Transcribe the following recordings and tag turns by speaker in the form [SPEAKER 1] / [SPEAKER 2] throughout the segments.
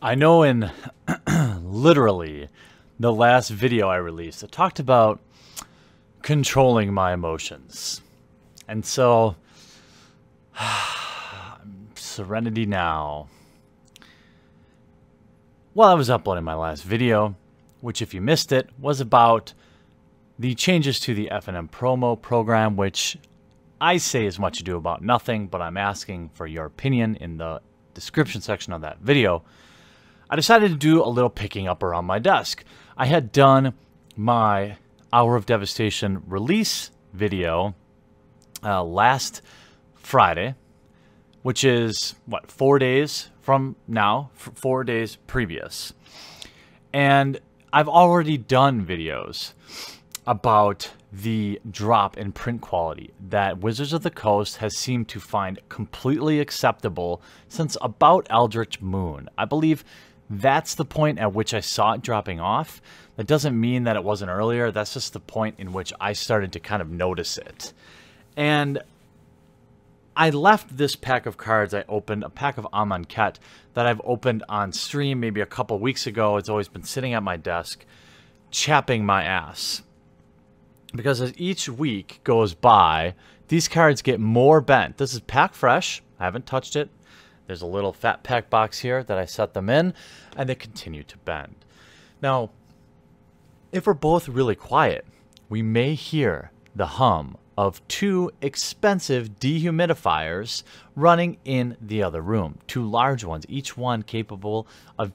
[SPEAKER 1] I know in literally the last video I released, I talked about controlling my emotions. And so, Serenity Now. Well, I was uploading my last video, which if you missed it, was about the changes to the F&M promo program, which I say is much ado about nothing, but I'm asking for your opinion in the description section of that video. I decided to do a little picking up around my desk. I had done my Hour of Devastation release video last Friday, which is, what, 4 days from now, 4 days previous. And I've already done videos about the drop in print quality that Wizards of the Coast has seemed to find completely acceptable since about Eldritch Moon. I believe that's the point at which I saw it dropping off. That doesn't mean that it wasn't earlier. That's just the point in which I started to kind of notice it. And I left this pack of cards. I opened a pack of Amonkhet that I've opened on stream maybe a couple weeks ago. It's always been sitting at my desk, chapping my ass. Because as each week goes by, these cards get more bent. This is pack fresh. I haven't touched it. There's a little fat pack box here that I set them in, and they continue to bend. Now, if we're both really quiet, we may hear the hum of two expensive dehumidifiers running in the other room. Two large ones, each one capable of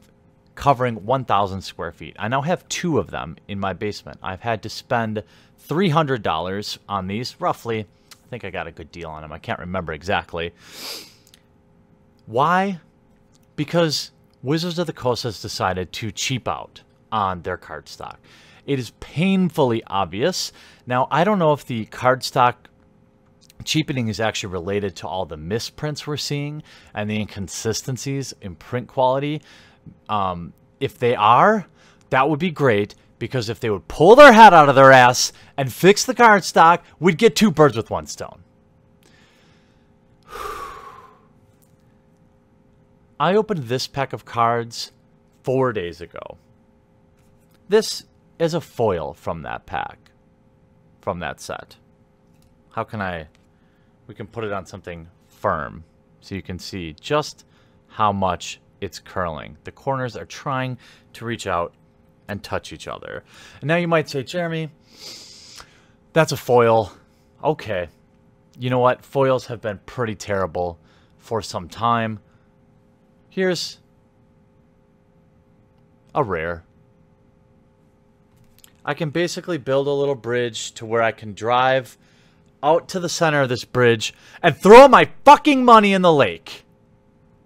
[SPEAKER 1] covering 1,000 square feet. I now have two of them in my basement. I've had to spend $300 on these, roughly. I think I got a good deal on them. I can't remember exactly. Why? Because Wizards of the Coast has decided to cheap out on their card stock. It is painfully obvious. Now, I don't know if the card stock cheapening is actually related to all the misprints we're seeing and the inconsistencies in print quality. If they are, that would be great, because if they would pull their head out of their ass and fix the card stock, we'd get two birds with one stone. I opened this pack of cards 4 days ago. This is a foil from that pack, from that set. How can we can put it on something firm so you can see just how much it's curling. The corners are trying to reach out and touch each other. And now you might say, Jeremy, that's a foil. Okay. You know what? Foils have been pretty terrible for some time. Here's a rare. I can basically build a little bridge to where I can drive out to the center of this bridge and throw my fucking money in the lake.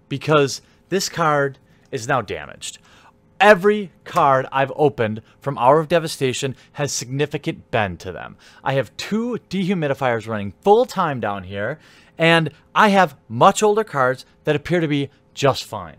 [SPEAKER 1] Because this card is now damaged. Every card I've opened from Hour of Devastation has significant bend to them. I have two dehumidifiers running full time down here, and I have much older cards that appear to be just fine.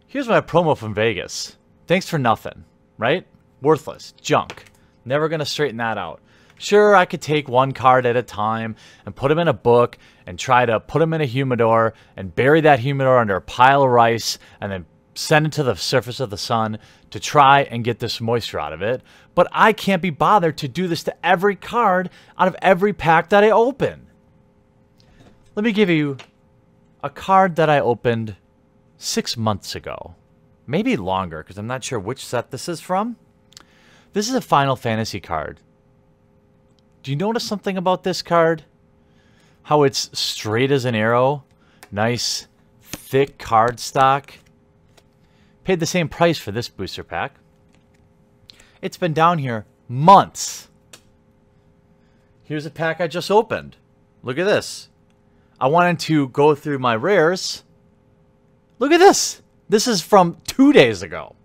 [SPEAKER 1] Here's my promo from Vegas. Thanks for nothing, right? Worthless. Junk. Never going to straighten that out. Sure, I could take one card at a time and put them in a book and try to put them in a humidor and bury that humidor under a pile of rice and then send it to the surface of the sun to try and get this moisture out of it. But I can't be bothered to do this to every card out of every pack that I open. Let me give you a card that I opened 6 months ago. Maybe longer, because I'm not sure which set this is from. This is a Final Fantasy card. Do you notice something about this card? How it's straight as an arrow. Nice, thick card stock. Paid the same price for this booster pack. It's been down here months. Here's a pack I just opened. Look at this. I wanted to go through my rares. Look at this. This is from 2 days ago.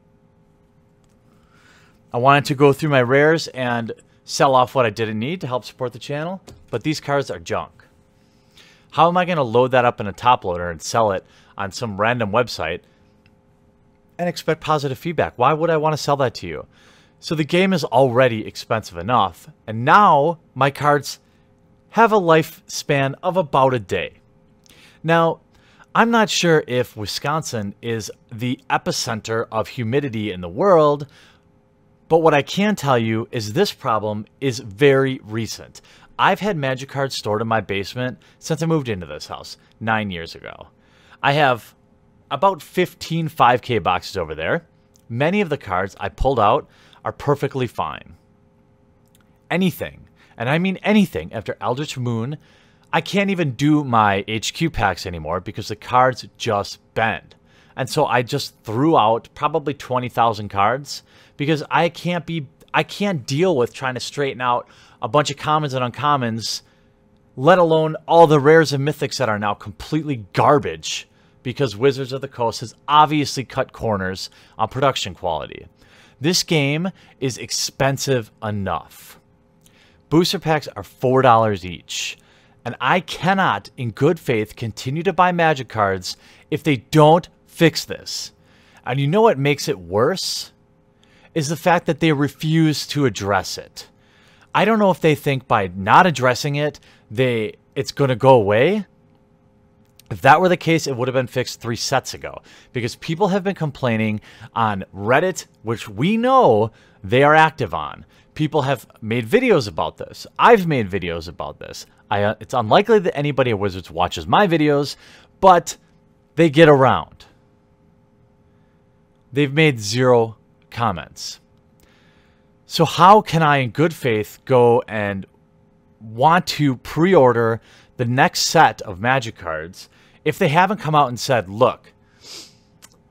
[SPEAKER 1] I wanted to go through my rares and sell off what I didn't need to help support the channel, but these cards are junk. How am I going to load that up in a top loader and sell it on some random website and expect positive feedback? Why would I want to sell that to you? So the game is already expensive enough, and now my cards have a lifespan of about a day. Now, I'm not sure if Wisconsin is the epicenter of humidity in the world, but what I can tell you is this problem is very recent. I've had Magic cards stored in my basement since I moved into this house 9 years ago. I have about 15 5K boxes over there. Many of the cards I pulled out are perfectly fine. Anything, and I mean anything, after Eldritch Moon, I can't even do my HQ packs anymore because the cards just bend. And so I just threw out probably 20,000 cards because I can't deal with trying to straighten out a bunch of commons and uncommons, let alone all the rares and mythics that are now completely garbage because Wizards of the Coast has obviously cut corners on production quality. This game is expensive enough. Booster packs are $4 each. And I cannot, in good faith, continue to buy Magic cards if they don't fix this. And you know what makes it worse? Is the fact that they refuse to address it. I don't know if they think by not addressing it, it's going to go away. If that were the case, it would have been fixed 3 sets ago. Because people have been complaining on Reddit, which we know they are active on. People have made videos about this. I've made videos about this. It's unlikely that anybody at Wizards watches my videos, but they get around. They've made 0 comments. So how can I, in good faith, go and want to pre-order the next set of Magic cards if they haven't come out and said, look,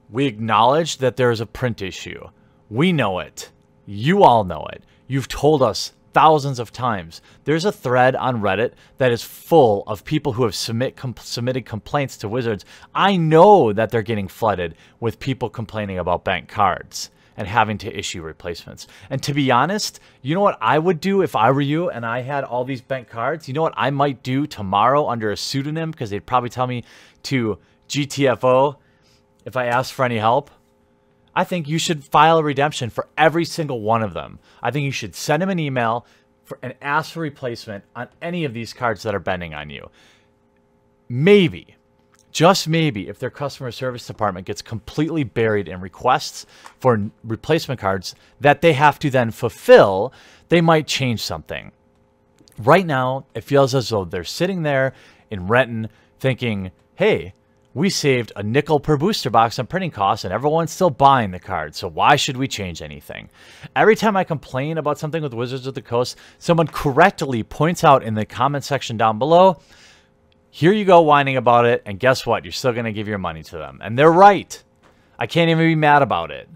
[SPEAKER 1] we acknowledge that there is a print issue. We know it. You all know it. You've told us thousands of times. There's a thread on Reddit that is full of people who have submitted complaints to Wizards. I know that they're getting flooded with people complaining about bent cards and having to issue replacements. And to be honest, you know what I would do if I were you and I had all these bent cards? You know what I might do tomorrow under a pseudonym, because they'd probably tell me to GTFO if I asked for any help? I think you should file a redemption for every single one of them. I think you should send them an email and ask for replacement on any of these cards that are bending on you. Maybe, just maybe, if their customer service department gets completely buried in requests for replacement cards that they have to then fulfill, they might change something. Right now, it feels as though they're sitting there in Renton thinking, hey, we saved a nickel per booster box on printing costs and everyone's still buying the card, so why should we change anything? Every time I complain about something with Wizards of the Coast, someone correctly points out in the comment section down below, here you go whining about it, and guess what? You're still going to give your money to them. And they're right. I can't even be mad about it.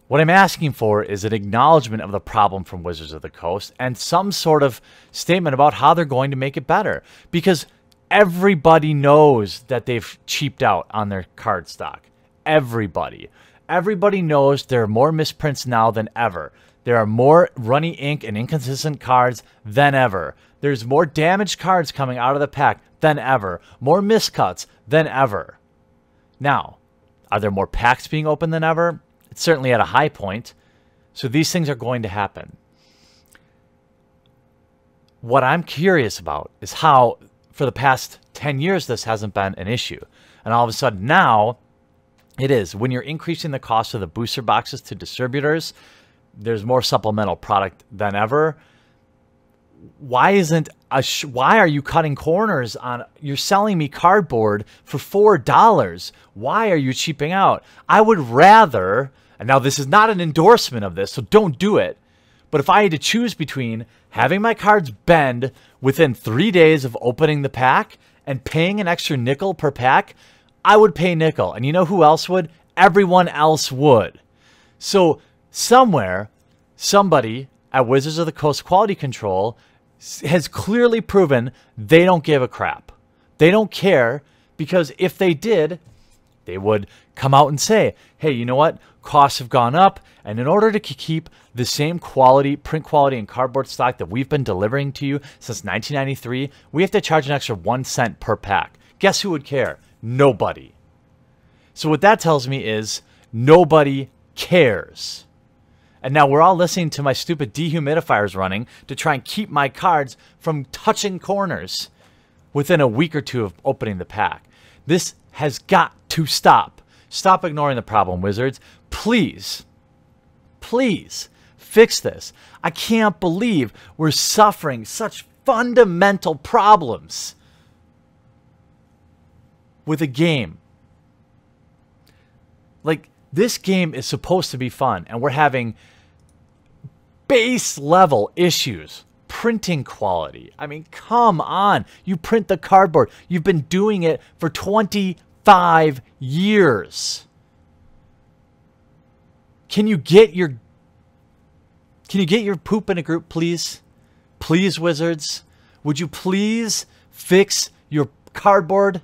[SPEAKER 1] What I'm asking for is an acknowledgement of the problem from Wizards of the Coast and some sort of statement about how they're going to make it better. Because everybody knows that they've cheaped out on their card stock. Everybody. Everybody knows there are more misprints now than ever. There are more runny ink and inconsistent cards than ever. There's more damaged cards coming out of the pack than ever. More miscuts than ever. Now, are there more packs being opened than ever? It's certainly at a high point. So these things are going to happen. What I'm curious about is how, for the past 10 years, this hasn't been an issue. And all of a sudden now, it is. When you're increasing the cost of the booster boxes to distributors, there's more supplemental product than ever. Why are you cutting corners on, you're selling me cardboard for $4. Why are you cheaping out? I would rather, and now this is not an endorsement of this, so don't do it. But if I had to choose between having my cards bend within 3 days of opening the pack and paying an extra nickel per pack, I would pay nickel. And you know who else would? Everyone else would. So somewhere, somebody at Wizards of the Coast Quality Control has clearly proven they don't give a crap. They don't care, because if they did, they would come out and say, hey, you know what? Costs have gone up, and in order to keep the same quality, print quality, and cardboard stock that we've been delivering to you since 1993, we have to charge an extra 1 cent per pack. Guess who would care? Nobody. So what that tells me is nobody cares. And now we're all listening to my stupid dehumidifiers running to try and keep my cards from touching corners. within a week or two of opening the pack. This has got to stop. Stop ignoring the problem, Wizards. Please, please fix this. I can't believe we're suffering such fundamental problems with a game. Like, this game is supposed to be fun, and we're having base level issues. Printing quality. I mean, come on. You print the cardboard. You've been doing it for 25 years. Can you get your poop in a group, please? Please, Wizards. Would you please fix your cardboard?